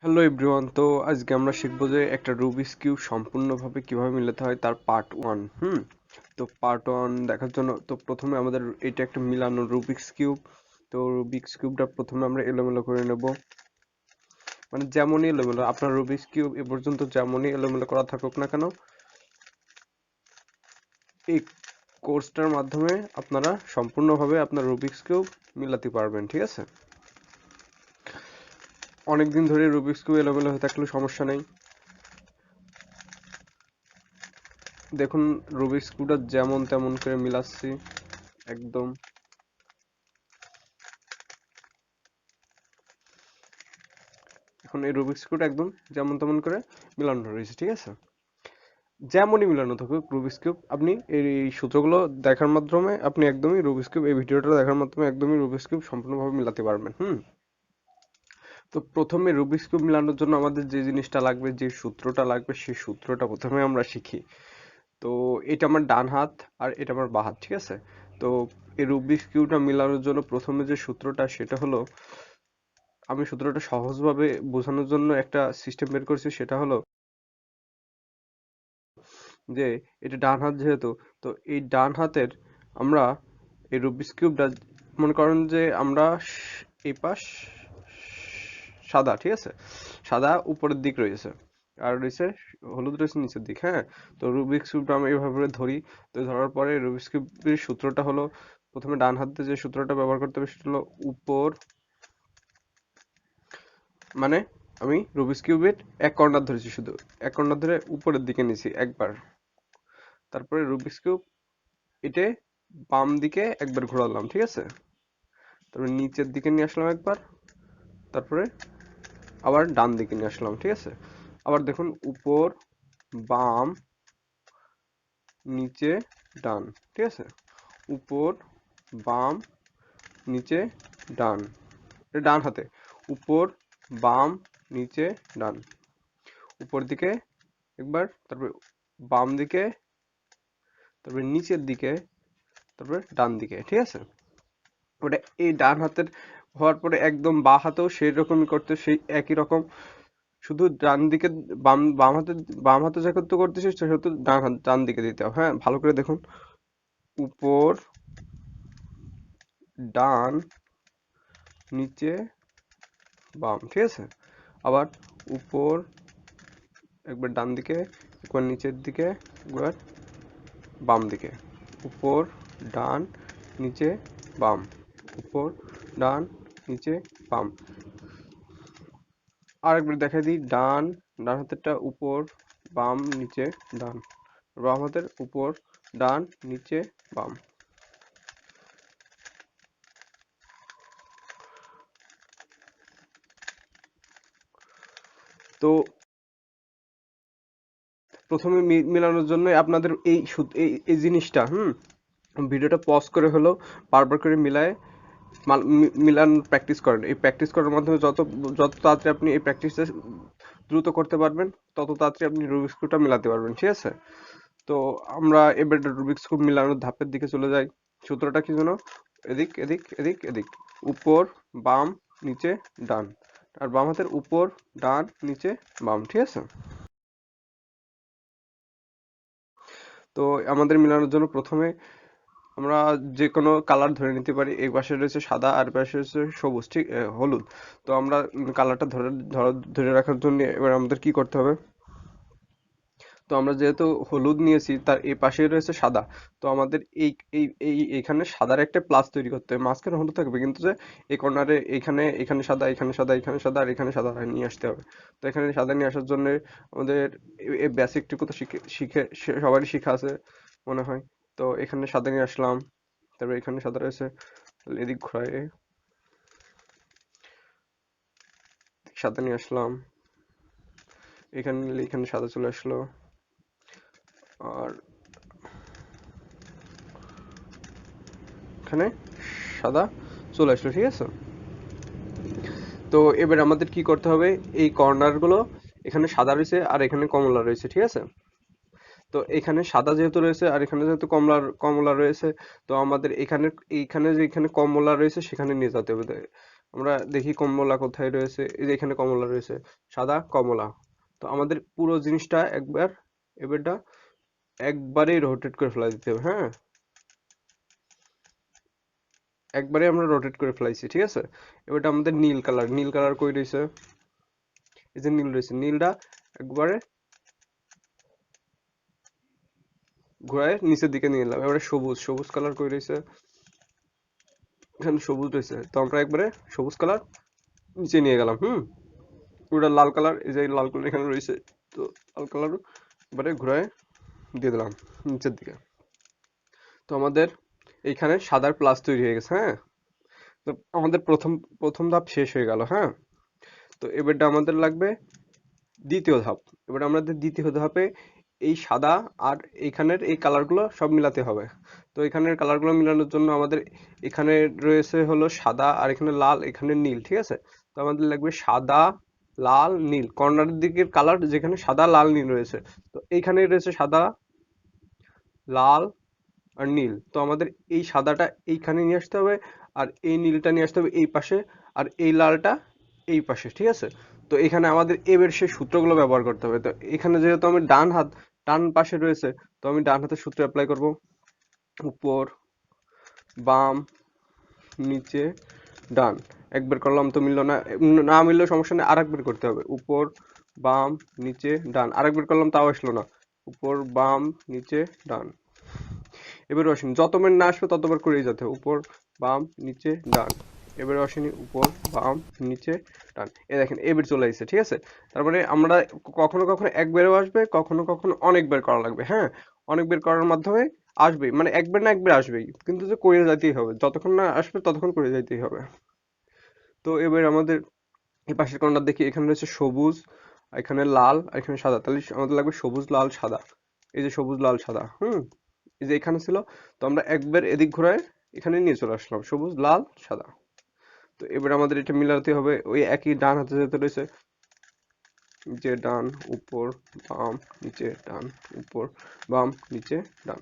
Hello everyone, তো আজকে আমরা শিখবো যে একটা রুবিক্স কিউব সম্পূর্ণভাবে কিভাবে মিলাতে হয় তার পার্ট ওয়ান। তো পার্ট ওয়ান দেখার জন্য তো প্রথমে আমাদের এটা একটা মিলানো রুবিক্স কিউব। তো রুবিক্স কিউবটা প্রথমে আমরা এলোমেলো করে নেব, মানে যেমনই এলোমেলো আপনার রুবিক্স কিউব এ পর্যন্ত যেমনই এলোমেলো করা থাকুক না কেন, এই কোর্সটার মাধ্যমে আপনারা সম্পূর্ণভাবে আপনার রুবিক্স কিউব মিলাতে পারবেন, ঠিক আছে? অনেকদিন ধরে রুবিক্স কিউব এলোমেলো হয়ে থাকলেও সমস্যা নেই। দেখুন, রুবিক্স কিউবটা যেমন তেমন করে মিলাচ্ছি একদম। এখন এই রুবিক্স কিউবটা একদম যেমন তেমন করে মিলানো রয়েছে, ঠিক আছে? যেমনই মিলানো থাকুক রুবিক্স কিউব, আপনি এই সূত্রগুলো দেখার মাধ্যমে আপনি একদমই রুবিক্স কিউব, এই ভিডিওটা দেখার মাধ্যমে একদমই রুবিক্স কিউব সম্পূর্ণভাবে মিলাতে পারবেন। তো প্রথমে রুবিক্স কিউব মিলানোর জন্য আমাদের যে জিনিসটা লাগবে, যে সূত্রটা লাগবে, সেই সূত্রটা প্রথমে আমরা শিখি। তো এটা আমার ডান হাত আর এটা আমার বাঁ হাত, ঠিক আছে? তো এই রুবিক্স কিউবটা মিলানোর জন্য প্রথমে যে সূত্রটা, সেটা হলো, আমি সূত্রটা সহজভাবে বোঝানোর জন্য একটা সিস্টেম বের করেছি। সেটা হলো যে এটা ডান হাত যেহেতু, তো এই ডান হাতের আমরা এই রুবিক্স কিউবটা, মনে করেন যে আমরা এই পাশ সাদা, ঠিক আছে? সাদা উপরের দিক রয়েছে আর রয়েছে হলুদ রয়েছে নিচের দিক। হ্যাঁ, তো রুবিক্স কিউবটা আমরা এইভাবে ধরি। তো ধরার পরে রুবিক্স কিউবের সূত্রটা হলো, প্রথমে ডান হাতে যে সূত্রটা ব্যবহার করতে হবে সেটা হলো উপর, মানে আমি রুবিক্স কিউবের এক কর্নার ধরেছি, শুধু এক কর্নার ধরে উপরের দিকে নিছি একবার। তারপরে রুবিক্স কিউব এটা বাম দিকে একবার ঘোরালাম, ঠিক আছে? তারপরে নিচের দিকে নিয়ে আসলাম একবার, তারপরে আবার ডান দিকে নিয়ে আসলাম, ঠিক আছে? আবার দেখুন, উপর, বাম, নিচে, ডান, ঠিক আছে? উপর, বাম, নিচে, ডান। এটা ডান হাতে। উপর, বাম, নিচে, ডান। উপর দিকে একবার, তারপরে বাম দিকে, তারপরে নিচের দিকে, তারপরে ডান দিকে, ঠিক আছে? ওটা এই ডান হাতের হওয়ার পরে একদম বাঁ হাতেও সেই রকমই করতে, সেই একই রকম, শুধু ডান দিকে, বাম হাতে যেহেতু করতেছি সেহেতু ডান দিকে দিতে হবে। হ্যাঁ, ভালো করে দেখুন, উপর, ডান, নিচে, বাম, ঠিক আছে? আবার উপর, একবার ডান দিকে, একবার নিচের দিকে, একবার বাম দিকে। উপর, ডান, নিচে, বাম। উপর, ডান, নিচে, বাম। আরেকবার দেখাই দিই, ডান হাতেরটা উপর, বাম, নিচে, ডান। বাম হাতের উপর, ডান, নিচে, বাম। তো প্রথমে মেলানোর জন্য আপনাদের এই জিনিসটা, ভিডিওটা পজ করে হলেও বারবার করে মিলায় মিলান প্র্যাকটিস করেন। এই প্র্যাকটিস করার মাধ্যমে যত যত তাড়াতাড়ি আপনি এই প্র্যাকটিসটা দ্রুত করতে পারবেন, তত তাড়াতাড়ি আপনি রুবিক্স কিউবটা মিলাতে পারবেন, ঠিক আছে? তো আমরা এবার রুবিক্স কিউব মিলানোর ধাপের দিকে চলে যাই। সূত্রটা কি যেন? এদিক এদিক এদিক এদিক, উপর, বাম, নিচে, ডান। আর বাম হাতের উপর, ডান, নিচে, বাম, ঠিক আছে? তো আমাদের মিলানোর জন্য প্রথমে আমরা যে কোনো কালার ধরে নিতে পারি। এই পাশে রয়েছে সাদা আর পাশে রয়েছে সবুজ, ঠিক হলুদ। তো আমরা কালারটা ধরে রাখার জন্য এবার আমাদের কি করতে হবে? তো আমরা যেহেতু হলুদ নিয়েছি, তার এই পাশে রয়েছে সাদা। তো আমাদের এইখানে সাদার একটা প্লাস তৈরি করতে হবে। মাঝখানে হলুদ থাকবে, কিন্তু যে এই কর্নারে এখানে সাদা, এখানে সাদা, এখানে সাদা আর এখানে সাদা নিয়ে আসতে হবে। তো এখানে সাদা নিয়ে আসার জন্য আমাদের এই বেসিকটুকু তো সবারই শিখা আছে মনে হয়। তো এখানে সাদা নিয়ে আসলাম, তারপরে এখানে সাদা রয়েছে, তাহলে এদিক ঘোরায় সাদা নিয়ে আসলাম, এখানে নিলে এখানে সাদা চলে আসলো, আর এখানে সাদা চলে আসলো, ঠিক আছে? তো এবার আমাদের কি করতে হবে, এই কর্নার গুলো, এখানে সাদা রয়েছে আর এখানে কমলা রয়েছে, ঠিক আছে? তো এখানে সাদা যেহেতু রয়েছে আর এখানে যেহেতু কমলা রয়েছে, তো আমাদের এইখানে যে এখানে কমলা রয়েছে সেখানে নিয়ে যেতে হবে। আমরা দেখি কমলা কোথায় রয়েছে, এই যে এখানে কমলা রয়েছে, সাদা কমলা। তো আমাদের পুরো জিনিসটা এবারটা একবারেই রোটেট করে ফেলা দিতে হবে, হ্যাঁ, একবারে আমরা রোটেট করে ফেলাইছি, ঠিক আছে। এবারটা আমাদের নীল কালার কই রয়েছে, এই যে নীল রয়েছে, নীলটা একবারে ঘোরায় নিচের দিকে নিয়ে এলাম। এবারে সবুজ কালার কই রয়েছে, এখানে সবুজ রয়েছে, তো আমরা একবারে সবুজ কালার নিচে নিয়ে গেলাম। পুরোটা লাল কালার, এই যে লাল কালার এখানে রয়েছে, তো লাল কালার এবারে ঘোরায় দিয়ে দিলাম নিচের দিকে। তো আমাদের এইখানে সাদার প্লাস তৈরি হয়ে গেছে, হ্যাঁ। তো আমাদের প্রথম ধাপ শেষ হয়ে গেল, হ্যাঁ। তো এবারটা আমাদের লাগবে দ্বিতীয় ধাপ। এবার আমাদের দ্বিতীয় ধাপে এই সাদা আর এখানের এই কালারগুলো সব মিলাতে হবে। তো এখানের কালারগুলো মিলানোর জন্য আমাদের এখানে রয়েছে হলো সাদা, আর এখানে লাল, এখানে নীল, ঠিক আছে। তো আমাদের লাগবে সাদা, লাল, নীল, কর্নারের দিকের কালার যেখানে সাদা, লাল, নীল রয়েছে। তো এইখানে রয়েছে সাদা, লাল আর নীল। তো আমাদের এই সাদাটা এইখানে নিয়ে আসতে হবে, আর এই নীলটা নিয়ে আসতে হবে এই পাশে, আর এই লালটা এই পাশে, ঠিক আছে। তো এখানে আমাদের এবার সেই সূত্রগুলো ব্যবহার করতে হবে। তো এখানে যেহেতু আমি ডান পাশে রয়েছে, তো আমি ডান হাতের সূত্র অ্যাপ্লাই করব। উপর, বাম, নিচে, ডান। একবার করলাম তো মিললো না, না মিললেও সমস্যা নেই, আরেকবার করতে হবে। উপর, বাম, নিচে, ডান। আরেকবার করলাম তাও আসলো না। উপর, বাম, নিচে, ডান। এবারে আসেনি, যতবার না আসবে ততবার করেই যেতে হবে। উপর, বাম, নিচে, ডান। এবারে আসেনি, উপর, বাম, নিচে, ডান। এই দেখেন এবার চলে আসছে, ঠিক আছে। তারপরে আমরা কখনো কখনো একবারও আসবে, কখনো কখনো অনেকবার করা লাগবে, হ্যাঁ। অনেকবার করার মাধ্যমে আসবেই, মানে একবার না একবার আসবেই, কিন্তু যে করে যাইতেই হবে, যতক্ষণ না আসবে ততক্ষণ করে যাইতেই হবে। তো এবার আমাদের এই পাশের কোণটা দেখি, এখানে রয়েছে সবুজ, এখানে লাল, আর এখানে সাদা, তাহলে আমাদের লাগবে সবুজ, লাল, সাদা। এই যে সবুজ, লাল, সাদা, এই যে এখানে ছিল, তো আমরা একবার এদিক ঘুরায় এখানে নিয়ে চলে আসলাম, সবুজ, লাল, সাদা। তো এবার আমাদের এটা মিলাতে হবে, ওই একই ডান হাতে যেতে রয়েছে, নিচে, ডান, উপর, বাম, নিচে, ডান, উপর, বাম, নিচে, ডান।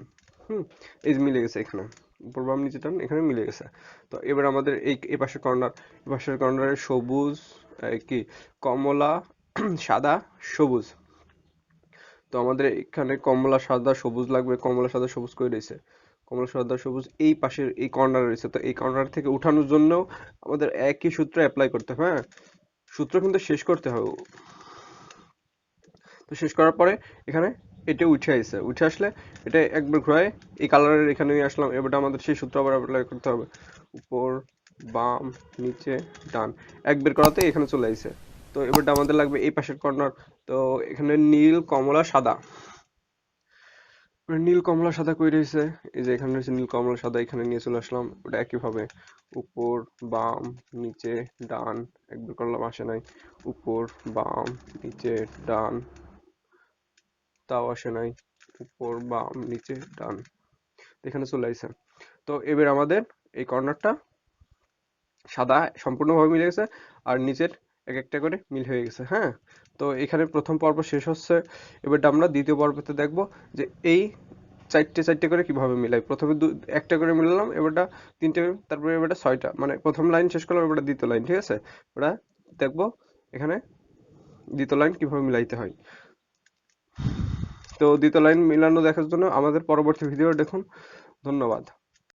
এই যে মিলে গেছে এখানে, উপর, বাম, নিচে, ডান, এখানে মিলে গেছে। তো এবার আমাদের এই পাশের কর্নারে সবুজ, কি, কমলা, সাদা, সবুজ। তো আমাদের এখানে কমলা, সাদা, সবুজ লাগবে। কমলা, সাদা, সবুজ করে রয়েছে, কমলা, সাদা, সবুজ এই পাশের এই কর্নার রয়েছে। তো এই কর্নার থেকে উঠানোর জন্য আমাদের একই সূত্র অ্যাপ্লাই করতে হবে, হ্যাঁ। সূত্র কিন্তু শেষ করতে হবে। তো শেষ করার পরে এখানে এটা উঠে আসলে এটা একবার ঘুরায় এই কালারের এখানে নিয়ে আসলাম। এবারটা আমাদের সেই সূত্র আবার অ্যাপ্লাই করতে হবে। উপর, বাম, নিচে, ডান। একবার করাতে এখানে চলে আসছে। তো এবারটা আমাদের লাগবে এই পাশের কর্নার। তো এখানে নীল, কমলা, সাদা, নীল, কমলা, সাদা কই রয়েছে, এই যে এখানে রয়েছে নীল, কমলা, সাদা, এখানে নিয়ে চলে আসলাম। ওটা একইভাবে উপর, বাম, নিচে, ডান। একবার করলাম আসে নাই। উপর, বাম, নিচে, ডান, তাও আসে নাই। উপর, বাম, নিচে, ডান, এখানে চলে আসছে। তো এবার আমাদের এই কর্নারটা সাদা সম্পূর্ণভাবে মিলে গেছে, আর নিচের এক একটা করে মিল হয়ে গেছে, হ্যাঁ। তো এখানে প্রথম পর্ব শেষ হচ্ছে। এবারটা আমরা দ্বিতীয় পর্বতে দেখব যে এই চারটে চারটে করে কিভাবে মিলাই। প্রথমে একটা করে মিলালাম, এবারটা তিনটে, তারপরে এবারটা ছয়টা, মানে প্রথম লাইন শেষ করলাম, এবারটা দ্বিতীয় লাইন, ঠিক আছে। ওটা দেখবো এখানে দ্বিতীয় লাইন কিভাবে মিলাইতে হয়। তো দ্বিতীয় লাইন মিলানো দেখার জন্য আমাদের পরবর্তী ভিডিও দেখুন। ধন্যবাদ।